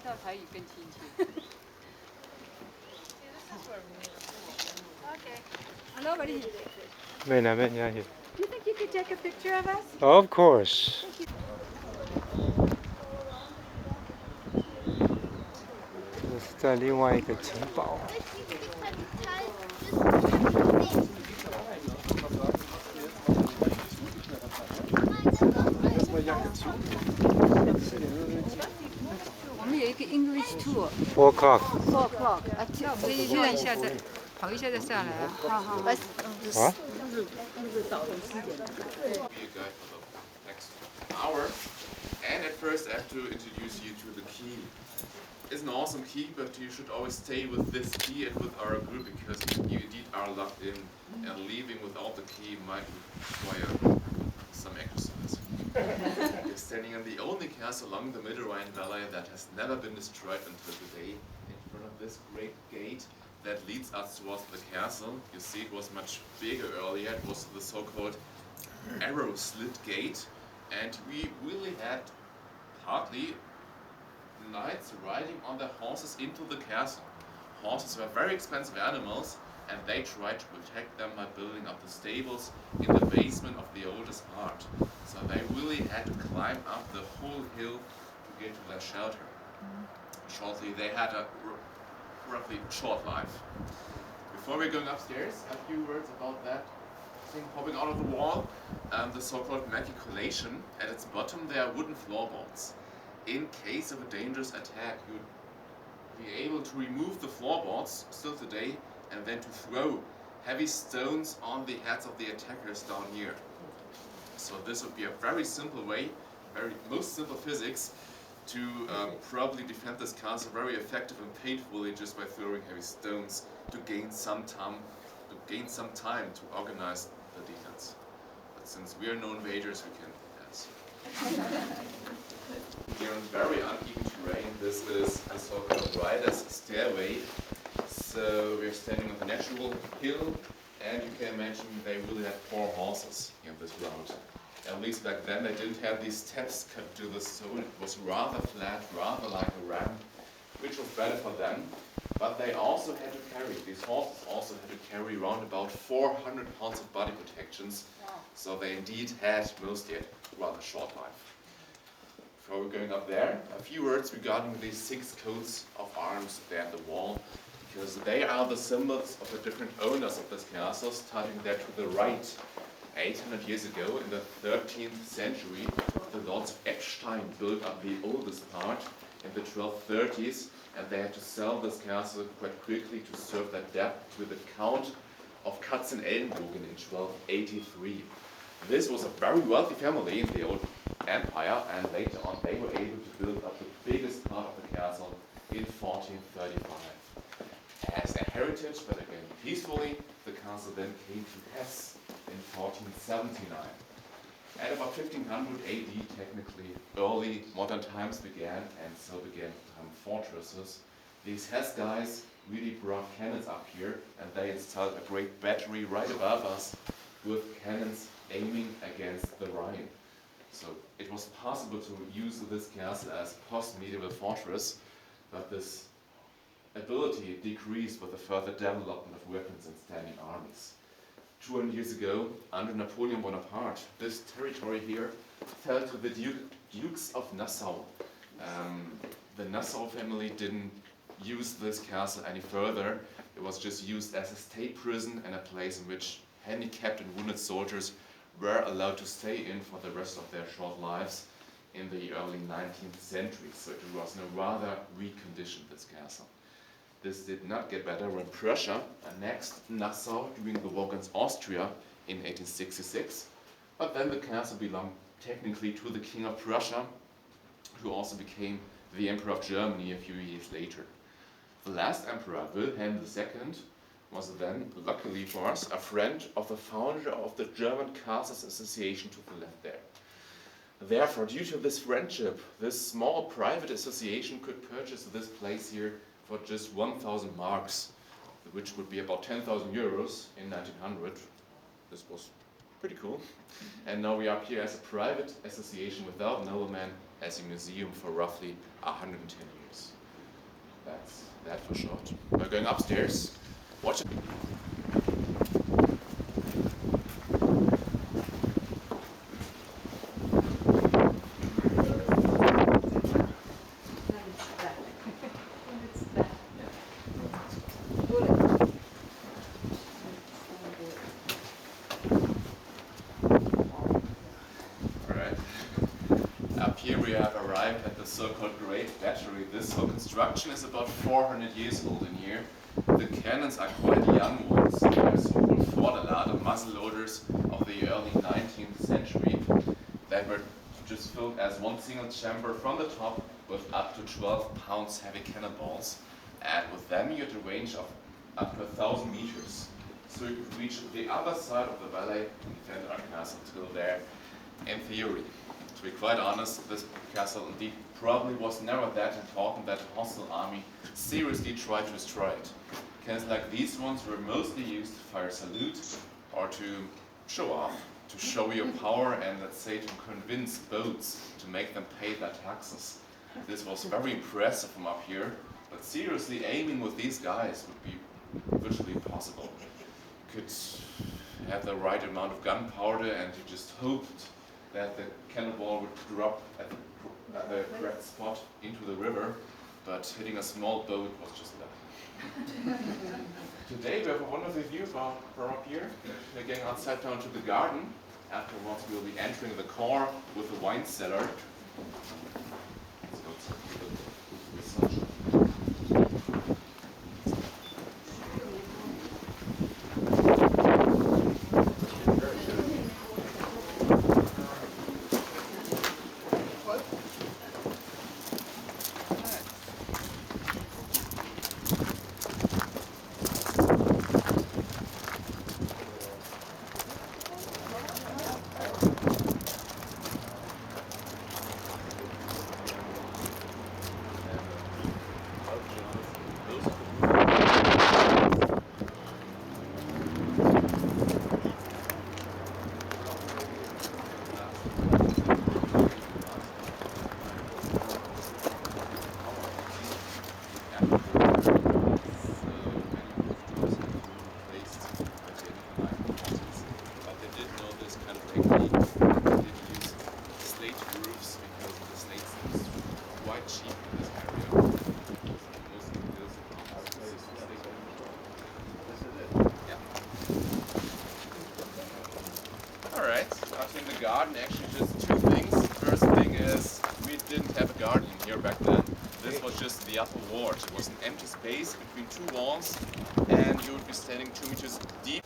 到台语更亲切。Okay. Hello, buddy. Do You think you could take a picture of us? Of course.这是在另外一个城堡。我们有一个 English tour. 4 o'clock. 4 o'clock. 那我们现在下再跑一下再下来啊。好好。啊？ next hour. And at first I have to introduce you to the key. It's an awesome key, but you should always stay with this key and with our group because you indeed are locked in, and leaving without the key might require some exercise. You're standing on the only castle along the Rhine Valley that has never been destroyed until today, in front of this great gate that leads us towards the castle. You see it was much bigger earlier, it was the so-called arrow slit gate, and we really had partly knights riding on their horses into the castle. Horses were very expensive animals, and they tried to protect them by building up the stables in the basement of the oldest part. So they really had to climb up the whole hill to get to their shelter. Shortly, they had a roughly short life. Before we're going upstairs, a few words about that thing popping out of the wall, the so-called matriculation. At its bottom there are wooden floorboards. In case of a dangerous attack, you'd be able to remove the floorboards still today and then to throw heavy stones on the heads of the attackers down here. So this would be a very simple way, most simple physics, to probably defend this castle very effective and painfully just by throwing heavy stones to gain some time to organize the defense. But since we are no invaders, we can pass. Here on very uneven terrain, this is the so-called rider's stairway. So we're standing on the natural hill, and you can imagine they really had 4 horses in this route. At least back then they didn't have these steps cut to the stone. It was rather flat, rather like a ramp, which was better for them. But they also had to carry, these horses also had to carry around about 400 pounds of body protections. Wow. So they indeed had mostly a rather short life. Before we're going up there, a few words regarding these 6 coats of arms there at the wall, because they are the symbols of the different owners of this castle, starting there to the right. 800 years ago, in the 13th century, the Lords of Eckstein built up the oldest part in the 1230s, and they had to sell this castle quite quickly to serve their debt with the Count of Katzenelnbogen in 1283. This was a very wealthy family in the old empire, and later on they were able to build up the biggest part of the castle in 1435. As a heritage, but again peacefully, the castle then came to Hesse in 1479. At about 1500 AD, technically, early modern times began, and so began to become fortresses. These Hesse guys really brought cannons up here, and they installed a great battery right above us with cannons aiming against the Rhine. So it was possible to use this castle as a post-medieval fortress, but this ability decreased with the further development of weapons and standing armies. 200 years ago, under Napoleon Bonaparte, this territory here fell to the Dukes of Nassau. The Nassau family didn't use this castle any further. It was just used as a state prison and a place in which handicapped and wounded soldiers were allowed to stay in for the rest of their short lives in the early 19th century. So it was in a rather weak condition, this castle. This did not get better when Prussia annexed Nassau during the war against Austria in 1866. But then the castle belonged technically to the King of Prussia, who also became the Emperor of Germany a few years later. The last emperor, Wilhelm II, was then, luckily for us, a friend of the founder of the German Castles Association to the left there. Therefore, due to this friendship, this small private association could purchase this place here for just 1,000 marks, which would be about 10,000 euros in 1900. This was pretty cool. And now we are up here as a private association without noblemen as a museum for roughly 110 years. That's that for short. We're going upstairs. Watch it. Here we have arrived at the so-called Great Battery. This whole construction is about 400 years old in here. The cannons are quite young ones. They are so-called Vorderlader muzzleloaders of the early 19th century. They were just filled as one single chamber from the top with up to 12 pounds heavy cannonballs. And with them you had a range of up to 1,000 meters. So you could reach the other side of the valley and defend our castle till there, in theory. To be quite honest, this castle indeed probably was never that important that a hostile army seriously tried to destroy it. Cannons like these ones were mostly used to fire salute or to show off, to show your power and, let's say, to convince boats to make them pay their taxes. This was very impressive from up here, but seriously aiming with these guys would be virtually impossible. You could have the right amount of gunpowder and you just hoped that the cannonball would drop at the correct spot into the river, but hitting a small boat was just bad. Today we have a wonderful view from up here. We're getting outside down to the garden. Afterwards we will be entering the core with the wine cellar. Let's go to the sunshine. In the garden, actually just two things. First thing is we didn't have a garden in here back then. This was just the upper ward. It was an empty space between two walls and you would be standing 2 meters deep.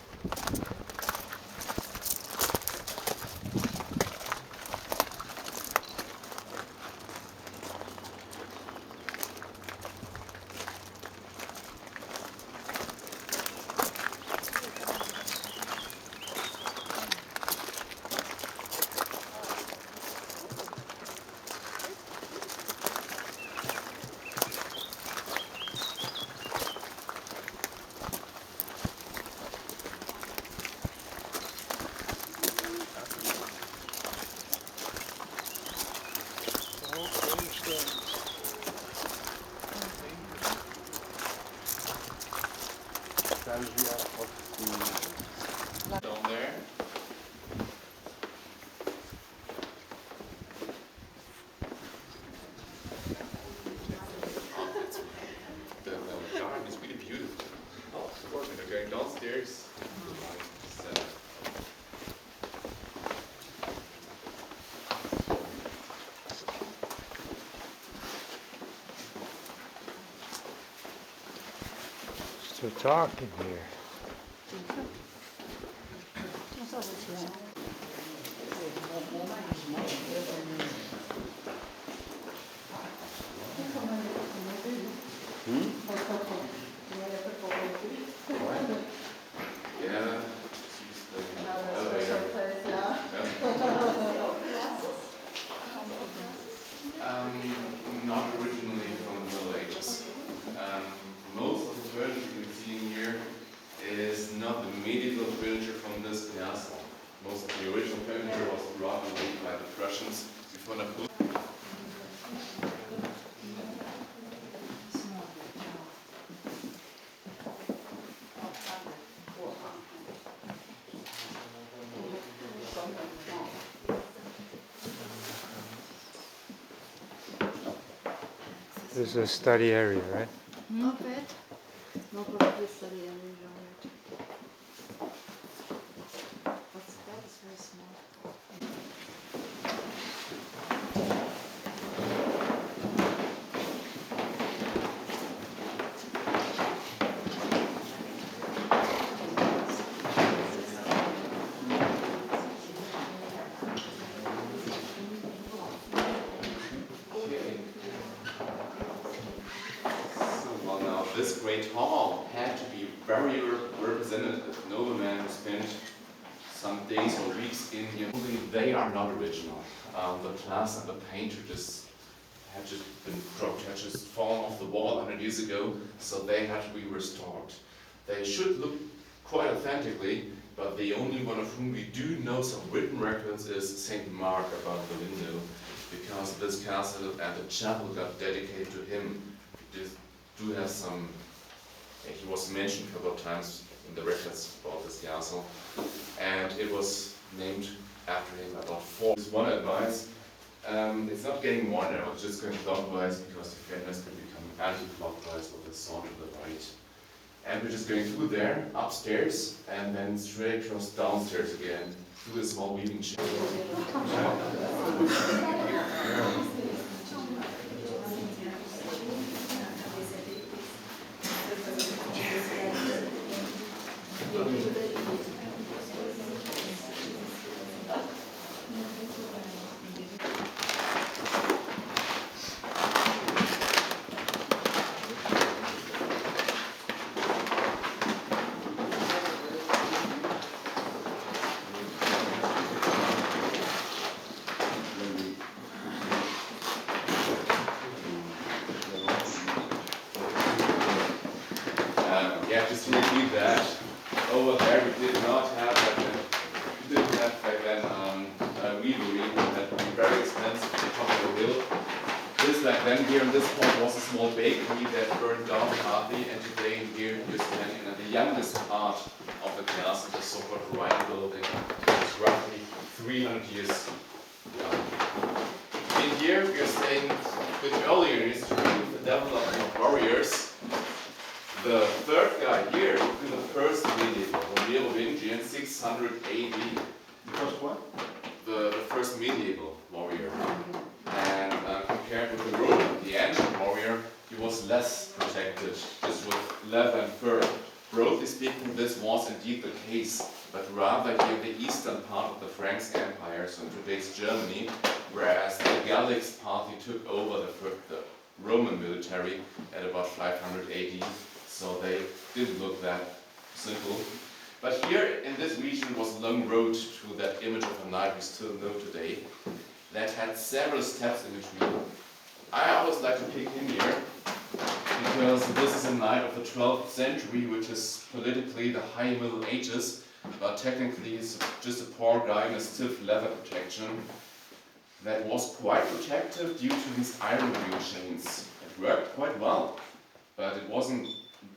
Down there. The garden is really beautiful. We're going downstairs. It's so dark in here. Yeah. Not originally from the Middle Ages. Most of the furniture you can see in here is not the medieval furniture from this castle. Most of the original furniture was brought away by the Prussians before Napoleon. This is a study area, right? Not bad. No, probably study area, right? But that is very small. This great hall had to be very representative. Noblemen who spent some days or weeks in here. They are not original. The plaster and the paint had just been dropped, had just fallen off the wall 100 years ago, so they had to be restored. They should look quite authentically, but the only one of whom we do know some written records is St. Mark above the window, because this castle and the chapel got dedicated to him. Do have some, he was mentioned a couple of times in the records about this castle, and it was named after him about 4. There's one advice, it's not getting more narrow, it's just going clockwise because the fences can become anti-clockwise with the saw to the right. And we're just going through there, upstairs, and then straight across downstairs again, through a small weaving chamber. Yeah, just to repeat that, over there we did not have back then weavery that would be very expensive at the top of the hill. This back then here in this point was a small bakery that burned down partly, and today here you're standing at the youngest part of the castle, the so-called Rhine building, which is roughly 300 years young. In here we're staying with earlier in history with the development of warriors. The third guy here would be the first Merovingian, 600 AD. The first what? The first medieval warrior. And compared with the Roman, the ancient warrior, he was less protected, just with leather and fur. Broadly speaking, this was indeed the case, but rather here in the eastern part of the Franks Empire, so in today's Germany, whereas the Gallics party took over the Roman military at about 500 AD. So they didn't look that simple. But here in this region was a long road to that image of a knight we still know today, that had several steps in between. I always like to pick him here, because this is a knight of the 12th century, which is politically the high Middle Ages, but technically he's just a poor guy in a stiff leather protection that was quite protective due to these iron ring chains. It worked quite well, but it wasn't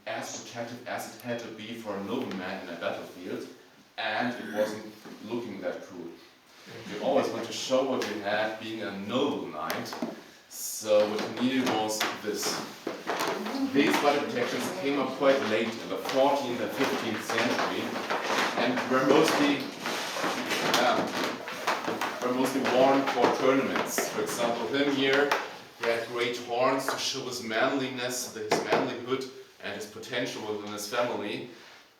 as protective as it had to be for a nobleman in a battlefield, and it wasn't looking that cool. You always want to show what you had being a noble knight, so what you needed was this. These body protections came up quite late in the 14th and 15th century, and were mostly worn for tournaments. For example, him here, he had great horns to show his manliness, his manlyhood, and his potential within his family.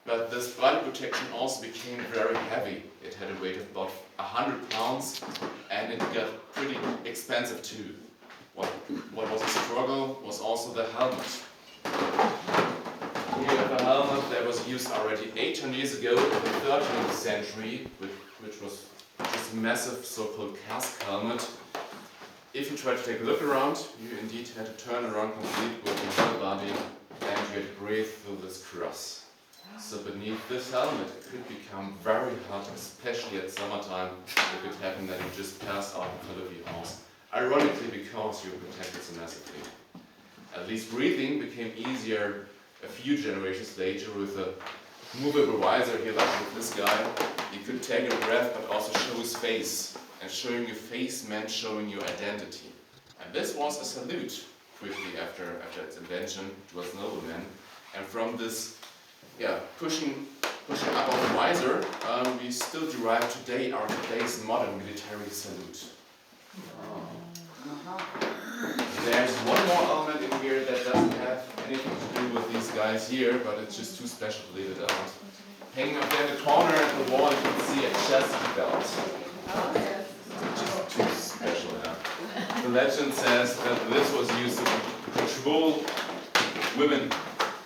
But this body protection also became very heavy. It had a weight of about 100 pounds, and it got pretty expensive too. What was a struggle was also the helmet. Here we have a helmet that was used already 800 years ago in the 13th century, which was just a massive so-called casque helmet. If you try to take a look around, you indeed had to turn around completely with your whole body, and you had to breathe through this cross. So beneath this helmet it could become very hot, especially at summertime. It could happen that you just pass out in front of your house. Ironically, because you're protected so massively. At least breathing became easier a few generations later with a movable visor here, like with this guy. You could take a breath but also show his face. And showing your face meant showing your identity. And this was a salute quickly after its invention towards noblemen. And from this pushing up of the visor, we still derive today's modern military salute. There's one more element in here that doesn't have anything to do with these guys here, but it's just too special to leave it out. Hanging up there in the corner at the wall, you can see a chest belt. Just too special, yeah. The legend says that this was used to control women.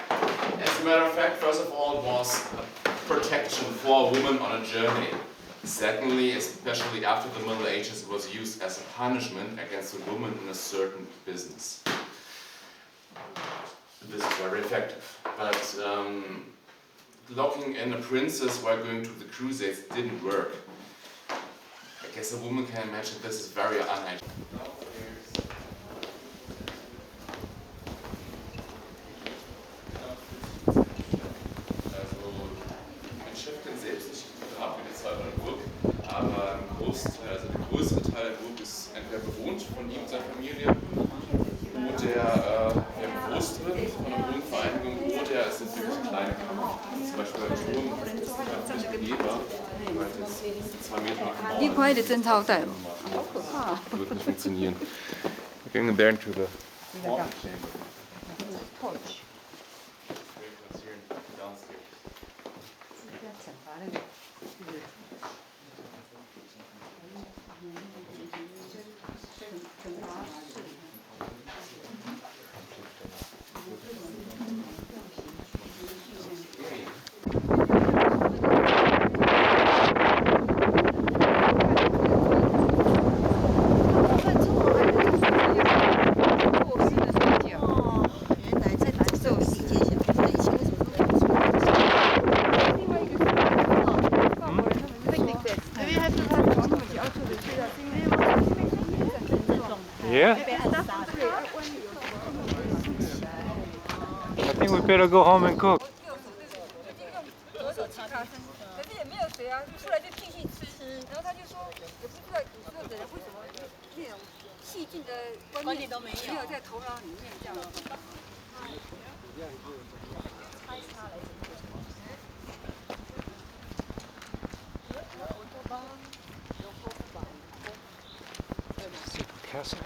As a matter of fact, first of all, it was a protection for a woman on a journey. Secondly, especially after the Middle Ages, it was used as a punishment against a woman in a certain business. This is very effective. But locking in a princess while going to the Crusades didn't work. I guess a woman can imagine this is very unhygienic. Aber ein Großteil, also der größere Teil der Burg ist entweder bewohnt von ihm und seiner Familie oder bewusst drin von einer Wohnvereinigung oder es sind wirklich kleine Kammer. Zum Beispiel beim Turm ist es nicht begehbar, weil das 2 Meter nach dem Bau ist. Wird nicht funktionieren. We're going there into the porch chamber. Porch. Yeah? I think we better go home and cook. 可是也没有水啊，出来就继续吃。然后他就说，也不知道有时候的人为什么那种细菌的观念都没有在头脑里面这样。Castle.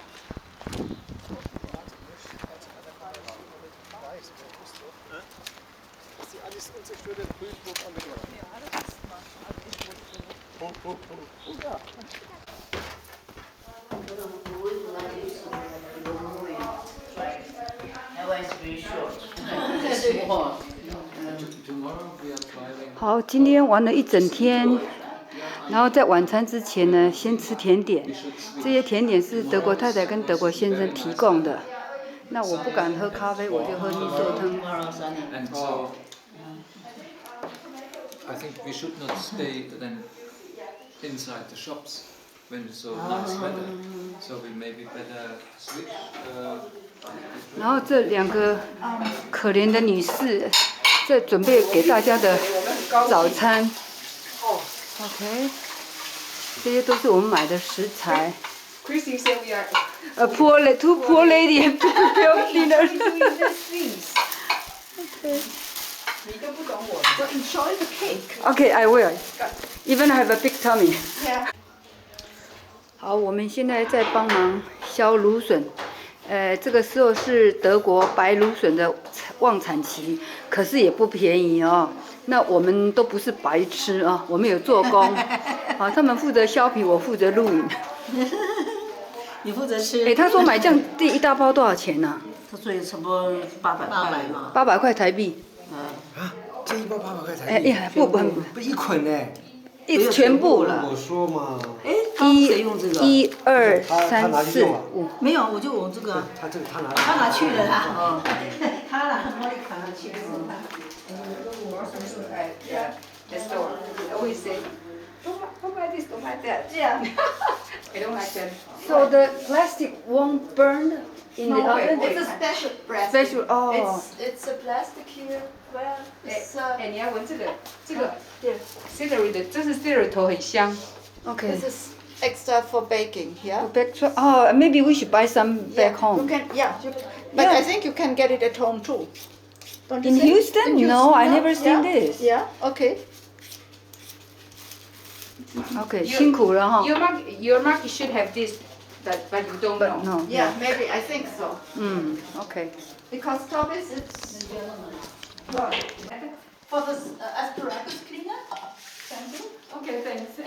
Tomorrow 好，今天玩了一整天，然后在晚餐之前呢，先吃甜点。这些甜点是德国太太跟德国先生提供的。那我不敢喝咖啡，我就喝蜜寿汤。 and so I think we should not stay then inside the shops when it's so nice weather. So we maybe better switch. 然后这2个可怜的女士在准备给大家的早餐。OK， 这些都是我们买的食材。Christy said we are. Two poor lady have to prepare dinner. Okay. 你都不懂我。So enjoy the cake. Okay, I will. Even I have a big tummy. Yeah. 好，我们现在在帮忙削芦笋。这个时候是德国白芦笋的旺产期，可是也不便宜哦。那我们都不是白痴啊，我们有做工。好，他们负责削皮，我负责录影。你负责吃。他说买这样第一大包多少钱呢？他说也差不多800块嘛。800块台币。啊，这一包800块台币。不一捆呢。全部了。我说嘛。谁用这个？1、2、3、4、5。没有，我就用这个。他这个他拿去了啦。他拿，我拿去了。Yeah. The store. I always say, don't buy this, don't buy that. Yeah. I don't like that. So the plastic won't burn in the oven? It's a special plastic. Special, oh. It's a plastic here. Well, it's 你要闻这个 celery 的，这是 celery 头很香。Okay. this is extra for baking. Yeah. Oh, maybe we should buy some back You home. can, but I think you can get it at home too. Don't you In think? Houston? No, I never seen this. Yeah. Okay. Okay, 辛苦了哈。 Your market should have this, but you don't know. No. Yeah, maybe I think so. Okay. Because Thomas, it's well, for the asparagus cleaner. Thank you. Okay, thanks.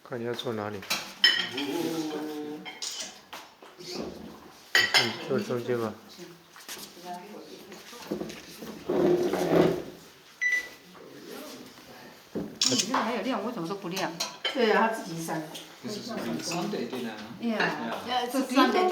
看你要坐哪里。坐中间吧。你这个还有亮，为什么都不亮？对啊，他自己删。 This is a Sunday dinner. Yeah. Yeah, it's So a do you Sunday. know